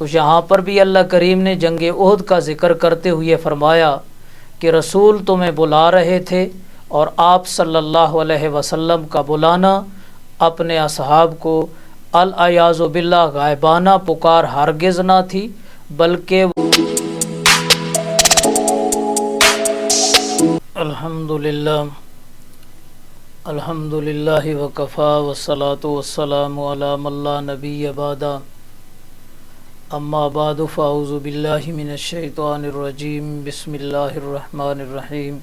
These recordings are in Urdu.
تو یہاں پر بھی اللہ کریم نے جنگ احد کا ذکر کرتے ہوئے فرمایا کہ رسول تمہیں بلا رہے تھے اور آپ صلی اللہ علیہ وسلم کا بلانا اپنے اصحاب کو الیاذ باللہ غائبانہ پکار ہرگز نہ تھی، بلکہ الحمدللہ وکفا والصلاۃ والسلام علی من لا نبی بعدہ، اما بعد فاعوذ باللہ من الشیطان الرجیم، بسم اللہ الرحمن الرحیم،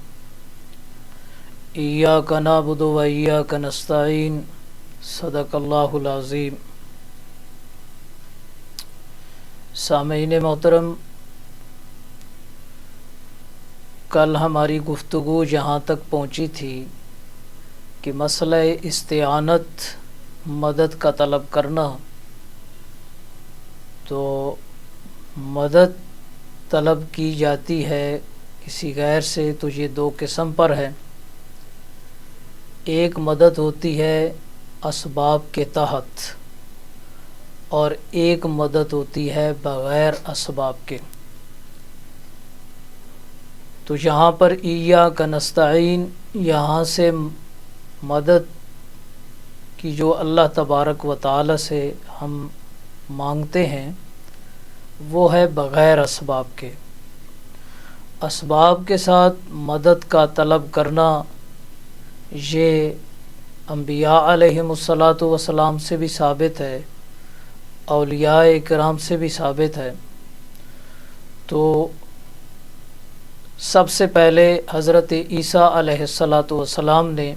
ایاک نعبد و ایاک نستعین، صدق اللہ العظیم۔ سامعین محترم، کل ہماری گفتگو یہاں تک پہنچی تھی کہ مسئلہ استعانت، مدد کا طلب کرنا، تو مدد طلب کی جاتی ہے کسی غیر سے تو یہ دو قسم پر ہے۔ ایک مدد ہوتی ہے اسباب کے تحت اور ایک مدد ہوتی ہے بغیر اسباب کے۔ تو یہاں پر ایاک نستعین، یہاں سے مدد کی جو اللہ تبارک و تعالی سے ہم مانگتے ہیں وہ ہے بغیر اسباب کے۔ اسباب کے ساتھ مدد کا طلب کرنا یہ انبیاء علیہم الصلاۃ والسلام سے بھی ثابت ہے، اولیاء کرام سے بھی ثابت ہے۔ تو سب سے پہلے حضرت عیسیٰ علیہ الصلاۃ والسلام نے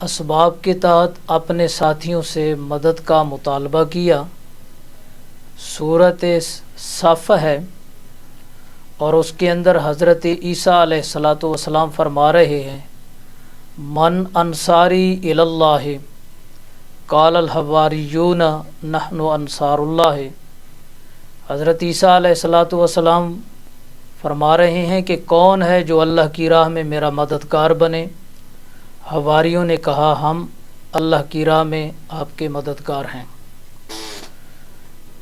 اسباب کے تحت اپنے ساتھیوں سے مدد کا مطالبہ کیا۔ سورۃ صف ہے اور اس کے اندر حضرت عیسیٰ علیہ الصلاۃ والسلام فرما رہے ہیں، من انصاری الی اللہ قال الحواریون نحن انصار اللہ۔ حضرت عیسیٰ علیہ الصلاۃ والسلام فرما رہے ہیں کہ کون ہے جو اللہ کی راہ میں میرا مددگار بنے؟ حواریوں نے کہا ہم اللہ کی راہ میں آپ کے مددگار ہیں۔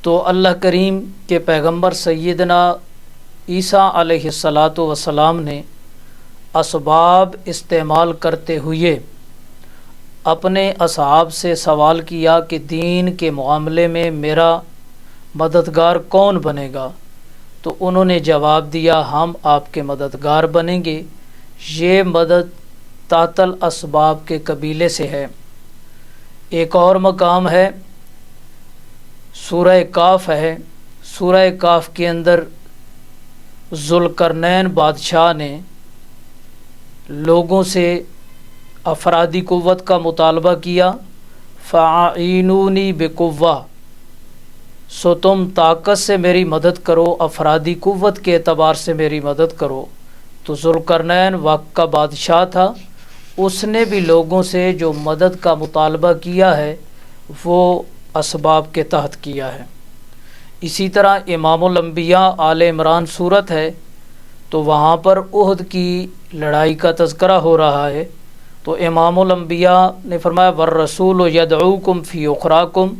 تو اللہ کریم کے پیغمبر سیدنا عیسیٰ علیہ الصلاۃ والسلام نے اسباب استعمال کرتے ہوئے اپنے اصحاب سے سوال کیا کہ دین کے معاملے میں میرا مددگار کون بنے گا؟ تو انہوں نے جواب دیا ہم آپ کے مددگار بنیں گے۔ یہ مدد تحت الاسباب کے قبیلے سے ہے۔ ایک اور مقام ہے، سورہ کاف ہے۔ سورہ کاف کے اندر ذوالقرنین بادشاہ نے لوگوں سے افرادی قوت کا مطالبہ کیا، فَأَعِینُونِی بِقُوَّةٍ، سو تم طاقت سے میری مدد کرو، افرادی قوت کے اعتبار سے میری مدد کرو۔ تو ذوالقرنین وقت کا بادشاہ تھا، اس نے بھی لوگوں سے جو مدد کا مطالبہ کیا ہے وہ اسباب کے تحت کیا ہے۔ اسی طرح امام الانبیاء آل عمران صورت ہے، تو وہاں پر احد کی لڑائی کا تذکرہ ہو رہا ہے۔ تو امام الانبیاء نے فرمایا والرسول یدعوکم فی اخراکم،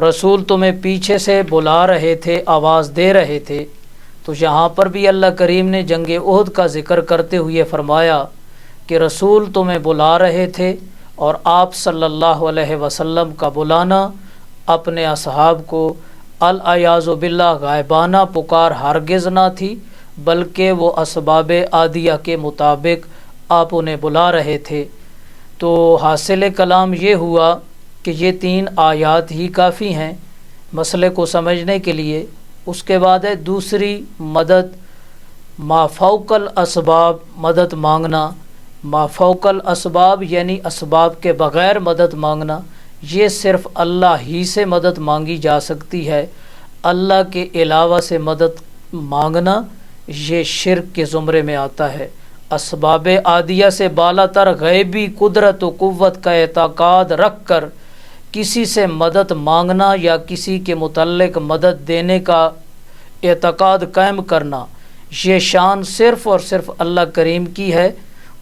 رسول تمہیں پیچھے سے بلا رہے تھے، آواز دے رہے تھے۔ تو یہاں پر بھی اللہ کریم نے جنگ احد کا ذکر کرتے ہوئے فرمایا کہ رسول تمہیں بلا رہے تھے اور آپ صلی اللہ علیہ وسلم کا بلانا اپنے اصحاب کو الیاذ باللہ غائبانہ پکار ہرگز نہ تھی، بلکہ وہ اسباب عادیہ کے مطابق آپ انہیں بلا رہے تھے۔ تو حاصل کلام یہ ہوا کہ یہ 3 آیات ہی کافی ہیں مسئلے کو سمجھنے کے لیے۔ اس کے بعد ہے دوسری مدد، ما فوق الاسباب، مدد مانگنا۔ ما فوق الاسباب یعنی اسباب کے بغیر مدد مانگنا، یہ صرف اللہ ہی سے مدد مانگی جا سکتی ہے۔ اللہ کے علاوہ سے مدد مانگنا یہ شرک کے زمرے میں آتا ہے۔ اسباب عادیہ سے بالا تر غیبی قدرت و قوت کا اعتقاد رکھ کر کسی سے مدد مانگنا یا کسی کے متعلق مدد دینے کا اعتقاد قائم کرنا، یہ شان صرف اور صرف اللہ کریم کی ہے۔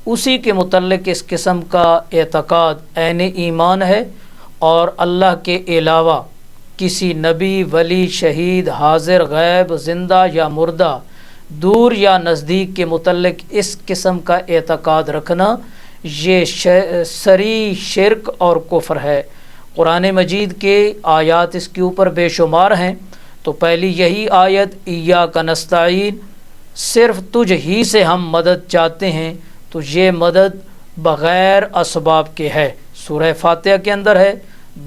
اسی کے متعلق اس قسم کا اعتقاد عین ایمان ہے، اور اللہ کے علاوہ کسی نبی، ولی، شہید، حاضر، غیب، زندہ یا مردہ، دور یا نزدیک کے متعلق اس قسم کا اعتقاد رکھنا یہ صریح شرک اور کفر ہے۔ قرآن مجید کے آیات اس کے اوپر بے شمار ہیں۔ تو پہلی یہی آیت ایاک نستعین، صرف تجھ ہی سے ہم مدد چاہتے ہیں، تو یہ مدد بغیر اسباب کے ہے، سورہ فاتحہ کے اندر ہے۔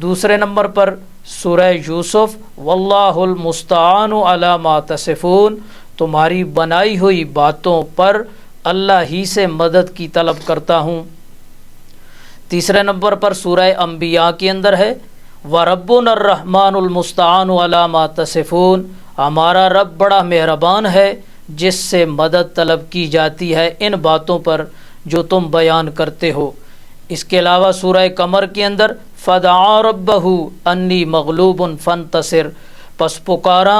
دوسرے نمبر پر سورہ یوسف، واللہ المستعان علی ما تصفون، تمہاری بنائی ہوئی باتوں پر اللہ ہی سے مدد کی طلب کرتا ہوں۔ تیسرے نمبر پر سورہ انبیاء کے اندر ہے، وَرَبُّنَا الرَّحْمَنُ الْمُسْتَعَانُ عَلَى مَا تَصِفُونَ، ہمارا رب بڑا مہربان ہے جس سے مدد طلب کی جاتی ہے ان باتوں پر جو تم بیان کرتے ہو۔ اس کے علاوہ سورہ قمر کے اندر فَدَعَا رَبَّهُ أَنِّي مَغْلُوبٌ فَانتَصِرْ، پس پکارا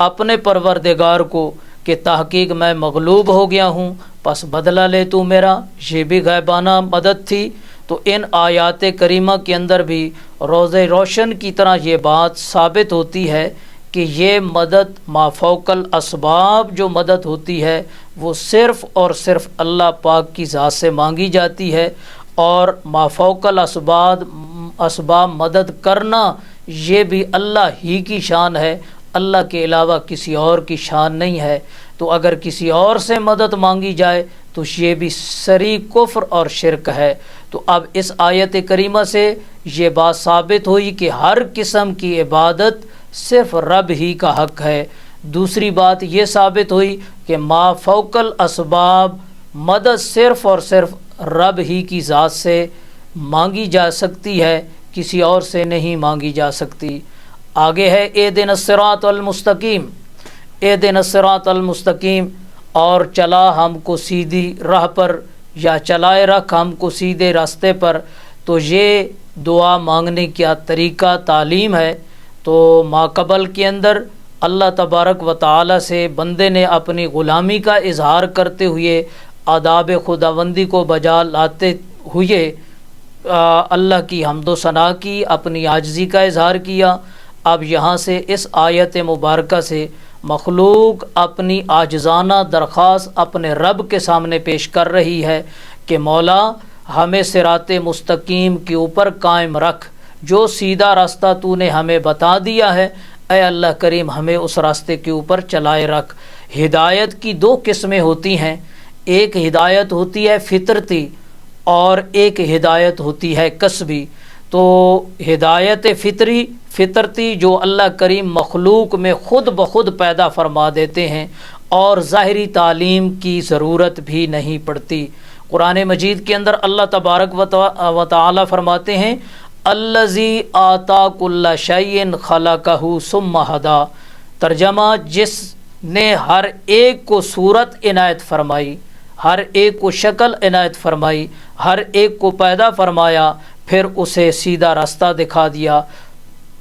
اپنے پروردگار کو کہ تحقیق میں مغلوب ہو گیا ہوں، پس بدلہ لے تو میرا۔ یہ بھی غیبانہ مدد تھی۔ تو ان آیات کریمہ کے اندر بھی روز روشن کی طرح یہ بات ثابت ہوتی ہے کہ یہ مدد مافوق الاسباب جو مدد ہوتی ہے وہ صرف اور صرف اللہ پاک کی ذات سے مانگی جاتی ہے، اور مافوق الاسباب مدد کرنا یہ بھی اللہ ہی کی شان ہے، اللہ کے علاوہ کسی اور کی شان نہیں ہے۔ تو اگر کسی اور سے مدد مانگی جائے تو یہ بھی صریح کفر اور شرک ہے۔ تو اب اس آیت کریمہ سے یہ بات ثابت ہوئی کہ ہر قسم کی عبادت صرف رب ہی کا حق ہے۔ دوسری بات یہ ثابت ہوئی کہ ما فوق الاسباب مدد صرف اور صرف رب ہی کی ذات سے مانگی جا سکتی ہے، کسی اور سے نہیں مانگی جا سکتی۔ آگے ہے اہدنا الصراط المستقیم، اہدنا الصراط المستقیم، اور چلا ہم کو سیدھی راہ پر، یا چلائے رکھ ہم کو سیدھے راستے پر۔ تو یہ دعا مانگنے کا طریقہ تعلیم ہے۔ تو ماقبل کے اندر اللہ تبارک و تعالی سے بندے نے اپنی غلامی کا اظہار کرتے ہوئے، آداب خداوندی کو بجا لاتے ہوئے اللہ کی حمد و ثنا کی، اپنی عاجزی کا اظہار کیا۔ اب یہاں سے اس آیت مبارکہ سے مخلوق اپنی عاجزانہ درخواست اپنے رب کے سامنے پیش کر رہی ہے کہ مولا ہمیں صراط مستقیم کے اوپر قائم رکھ، جو سیدھا راستہ تو نے ہمیں بتا دیا ہے، اے اللہ کریم ہمیں اس راستے کے اوپر چلائے رکھ۔ ہدایت کی دو قسمیں ہوتی ہیں، ایک ہدایت ہوتی ہے فطرتی اور ایک ہدایت ہوتی ہے کسبی۔ تو ہدایت فطرتی جو اللہ کریم مخلوق میں خود بخود پیدا فرما دیتے ہیں اور ظاہری تعلیم کی ضرورت بھی نہیں پڑتی۔ قرآن مجید کے اندر اللہ تبارک و تعالی فرماتے ہیں الذی آتا کل شیء خلقہ ثم ہدی، ترجمہ جس نے ہر ایک کو صورت عنایت فرمائی، ہر ایک کو شکل عنایت فرمائی، ہر ایک کو پیدا فرمایا، پھر اسے سیدھا راستہ دکھا دیا۔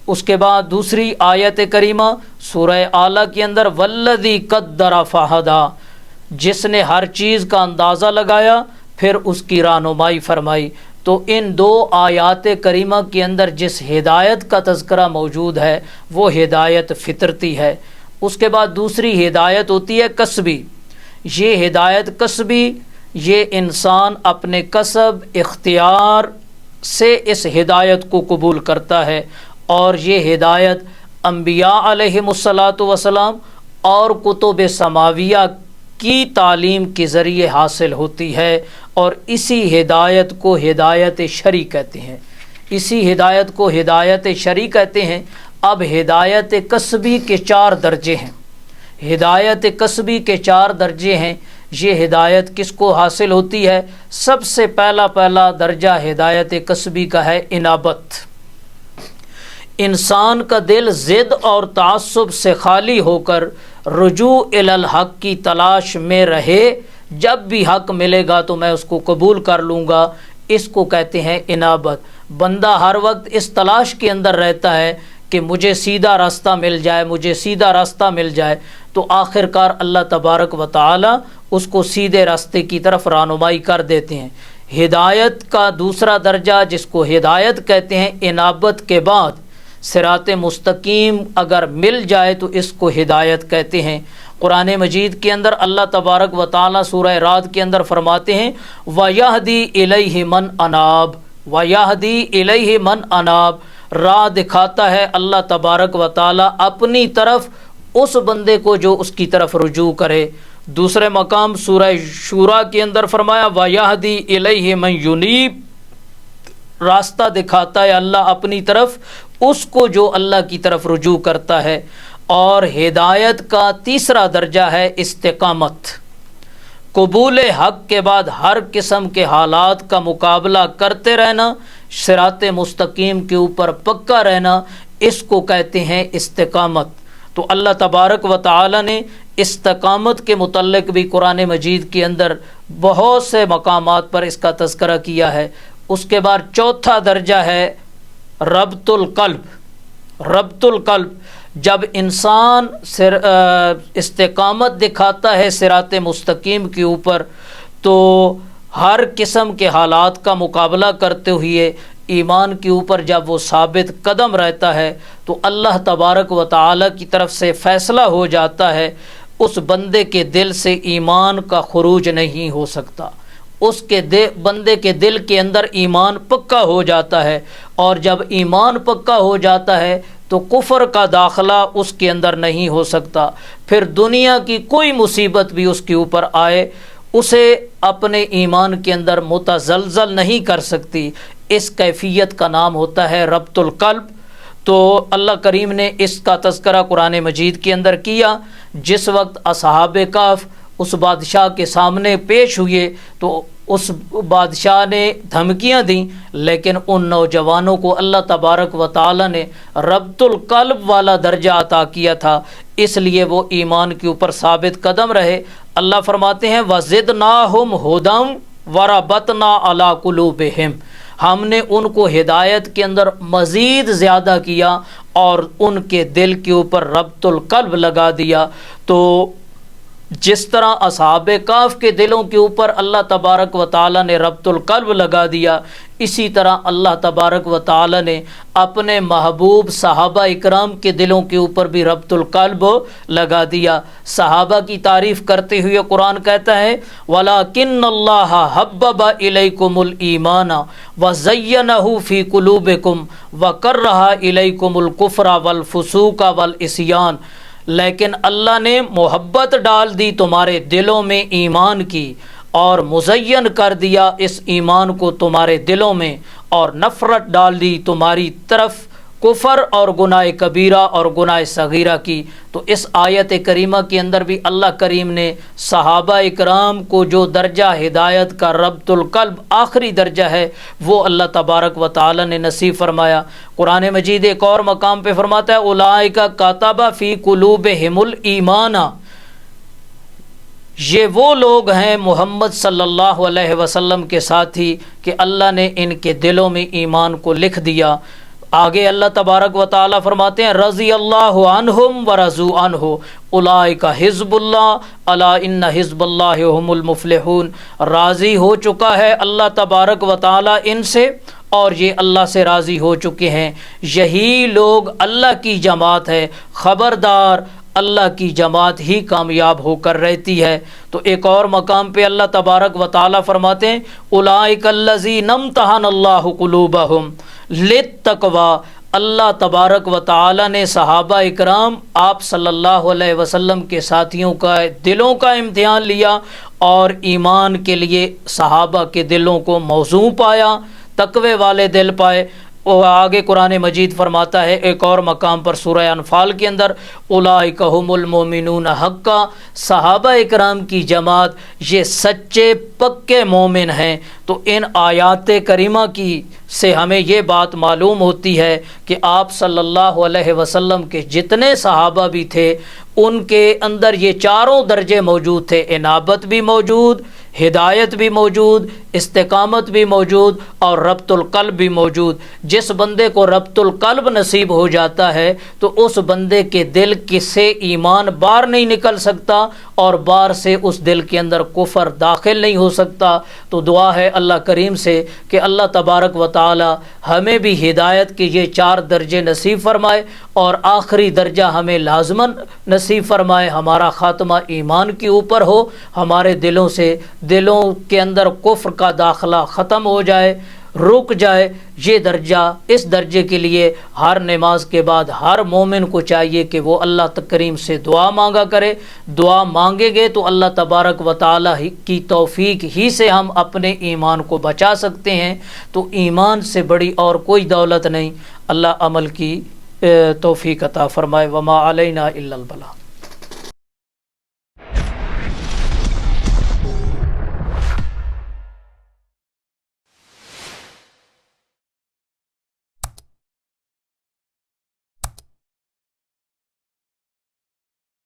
اس کے بعد دوسری آیت کریمہ سورہ اعلیٰ کے اندر والذی قدر فہدی، جس نے ہر چیز کا اندازہ لگایا پھر اس کی رہنمائی فرمائی۔ تو ان دو آیات کریمہ کے اندر جس ہدایت کا تذکرہ موجود ہے وہ ہدایت فطرتی ہے۔ اس کے بعد دوسری ہدایت ہوتی ہے کسبی۔ یہ ہدایت کسبی، یہ انسان اپنے کسب اختیار سے اس ہدایت کو قبول کرتا ہے، اور یہ ہدایت انبیاء علیہم الصلاۃ والسلام اور کتب سماویہ کی تعلیم کے ذریعے حاصل ہوتی ہے، اور اسی ہدایت کو ہدایت شرعی کہتے ہیں، اسی ہدایت کو ہدایت شرعی کہتے ہیں۔ اب ہدایت کسبی کے 4 درجے ہیں، ہدایت کسبی کے 4 درجے ہیں۔ یہ ہدایت کس کو حاصل ہوتی ہے؟ سب سے پہلا درجہ ہدایت کسبی کا ہے انابت۔ انسان کا دل ضد اور تعصب سے خالی ہو کر رجوع الی الحق کی تلاش میں رہے، جب بھی حق ملے گا تو میں اس کو قبول کر لوں گا، اس کو کہتے ہیں انابت۔ بندہ ہر وقت اس تلاش کے اندر رہتا ہے کہ مجھے سیدھا راستہ مل جائے، مجھے سیدھا راستہ مل جائے، تو آخر کار اللہ تبارک و تعالی اس کو سیدھے راستے کی طرف رہنمائی کر دیتے ہیں۔ ہدایت کا دوسرا درجہ جس کو ہدایت کہتے ہیں، انابت کے بعد صراط مستقیم اگر مل جائے تو اس کو ہدایت کہتے ہیں۔ قرآن مجید کے اندر اللہ تبارک و تعالیٰ سورہ رعد کے اندر فرماتے ہیں وَيَهْدِي إِلَيْهِ مَنْ أَنَابَ، وَيَهْدِي إِلَيْهِ مَنْ أَنَابَ، راہ دکھاتا ہے اللہ تبارک و تعالیٰ اپنی طرف اس بندے کو جو اس کی طرف رجوع کرے۔ دوسرے مقام سورہ شورا کے اندر فرمایا وَيَهْدِي إِلَيْهِ مَنْ يُنِيبُ، راستہ دکھاتا ہے اللہ اپنی طرف اس کو جو اللہ کی طرف رجوع کرتا ہے۔ اور ہدایت کا تیسرا درجہ ہے استقامت، قبول حق کے بعد ہر قسم کے حالات کا مقابلہ کرتے رہنا، صراط مستقیم کے اوپر پکا رہنا، اس کو کہتے ہیں استقامت۔ تو اللہ تبارک و تعالی نے استقامت کے متعلق بھی قرآن مجید کے اندر بہت سے مقامات پر اس کا تذکرہ کیا ہے۔ اس کے بعد چوتھا درجہ ہے ربط القلب۔ ربط القلب، جب انسان استقامت دکھاتا ہے صراط مستقیم کے اوپر تو ہر قسم کے حالات کا مقابلہ کرتے ہوئے ایمان کے اوپر جب وہ ثابت قدم رہتا ہے تو اللہ تبارک و تعالی کی طرف سے فیصلہ ہو جاتا ہے، اس بندے کے دل سے ایمان کا خروج نہیں ہو سکتا، اس کے بندے کے دل کے اندر ایمان پکا ہو جاتا ہے، اور جب ایمان پکا ہو جاتا ہے تو کفر کا داخلہ اس کے اندر نہیں ہو سکتا، پھر دنیا کی کوئی مصیبت بھی اس کے اوپر آئے اسے اپنے ایمان کے اندر متزلزل نہیں کر سکتی۔ اس کیفیت کا نام ہوتا ہے ربط القلب۔ تو اللہ کریم نے اس کا تذکرہ قرآن مجید کے اندر کیا۔ جس وقت اصحاب کہف اس بادشاہ کے سامنے پیش ہوئے تو اس بادشاہ نے دھمکیاں دیں، لیکن ان نوجوانوں کو اللہ تبارک و تعالی نے ربط القلب والا درجہ عطا کیا تھا، اس لیے وہ ایمان کے اوپر ثابت قدم رہے۔ اللہ فرماتے ہیں وَزِدْنَاهُمْ هُدًى وَرَبَطْنَا عَلَىٰ قُلُوبِهِمْ، ہم نے ان کو ہدایت کے اندر مزید زیادہ کیا اور ان کے دل کے اوپر ربط القلب لگا دیا۔ تو جس طرح اصحاب کہف کے دلوں کے اوپر اللہ تبارک و تعالی نے ربط القلب لگا دیا، اسی طرح اللہ تبارک و تعالی نے اپنے محبوب صحابہ اکرام کے دلوں کے اوپر بھی ربط القلب لگا دیا۔ صحابہ کی تعریف کرتے ہوئے قرآن کہتا ہے وَلَٰكِنَّ اللَّهَ حَبَّبَ إِلَيْكُمُ الْإِيمَانَ وَزَيَّنَهُ فِي قُلُوبِكُمْ وَكَرَّهَ إِلَيْكُمُ الْكُفْرَ وَالْفُسُوقَ وَالْعِصْيَانَ، لیکن اللہ نے محبت ڈال دی تمہارے دلوں میں ایمان کی، اور مزین کر دیا اس ایمان کو تمہارے دلوں میں، اور نفرت ڈال دی تمہاری طرف کفر اور گناہ کبیرہ اور گناہ صغیرہ کی۔ تو اس آیت کریمہ کے اندر بھی اللہ کریم نے صحابہ اکرام کو جو درجہ ہدایت کا ربط القلب آخری درجہ ہے وہ اللہ تبارک و تعالی نے نصیب فرمایا۔ قرآن مجید ایک اور مقام پہ فرماتا ہے اولئک کتب فی قلوبہم الایمان، یہ وہ لوگ ہیں محمد صلی اللہ علیہ وسلم کے ساتھی کہ اللہ نے ان کے دلوں میں ایمان کو لکھ دیا۔ آگے اللہ تبارک و تعالی فرماتے ہیں رضی اللہ عنہم ورضوا عنہ اولئک حزب اللہ الا ان حزب اللہ هم المفلحون، راضی ہو چکا ہے اللہ تبارک و تعالی ان سے اور یہ اللہ سے راضی ہو چکے ہیں، یہی لوگ اللہ کی جماعت ہے، خبردار اللہ کی جماعت ہی کامیاب ہو کر رہتی ہے۔ تو ایک اور مقام پہ اللہ تبارک و تعالی فرماتے ہیں اولئک الذین امتحن اللہ قلوبہم للتقوی، اللہ تبارک و تعالی نے صحابہ اکرام آپ صلی اللہ علیہ وسلم کے ساتھیوں کا دلوں کا امتحان لیا اور ایمان کے لیے صحابہ کے دلوں کو موزوں پایا، تقوی والے دل پائے۔ اور آگے قرآن مجید فرماتا ہے ایک اور مقام پر سورہ انفال کے اندر اولئک هم المؤمنون حقا، صحابہ اکرام کی جماعت یہ سچے پکے مومن ہیں۔ تو ان آیات کریمہ کی سے ہمیں یہ بات معلوم ہوتی ہے کہ آپ صلی اللہ علیہ وسلم کے جتنے صحابہ بھی تھے ان کے اندر یہ چاروں درجے موجود تھے، انابت بھی موجود، ہدایت بھی موجود، استقامت بھی موجود اور ربط القلب بھی موجود۔ جس بندے کو ربط القلب نصیب ہو جاتا ہے تو اس بندے کے دل سے ایمان باہر نہیں نکل سکتا اور باہر سے اس دل کے اندر کفر داخل نہیں ہو سکتا۔ تو دعا ہے اللہ کریم سے کہ اللہ تبارک و تعالی ہمیں بھی ہدایت کے یہ 4 درجے نصیب فرمائے اور آخری درجہ ہمیں لازماً نصیب فرمائے، ہمارا خاتمہ ایمان کے اوپر ہو، ہمارے دلوں کے اندر کفر کا داخلہ ختم ہو جائے، رک جائے۔ یہ درجہ، اس درجے کے لیے ہر نماز کے بعد ہر مومن کو چاہیے کہ وہ اللہ کریم سے دعا مانگا کرے۔ دعا مانگیں گے تو اللہ تبارک و تعالی کی توفیق ہی سے ہم اپنے ایمان کو بچا سکتے ہیں۔ تو ایمان سے بڑی اور کوئی دولت نہیں۔ اللہ عمل کی توفیق عطا فرمائے۔ وما علینا الا البلاغ۔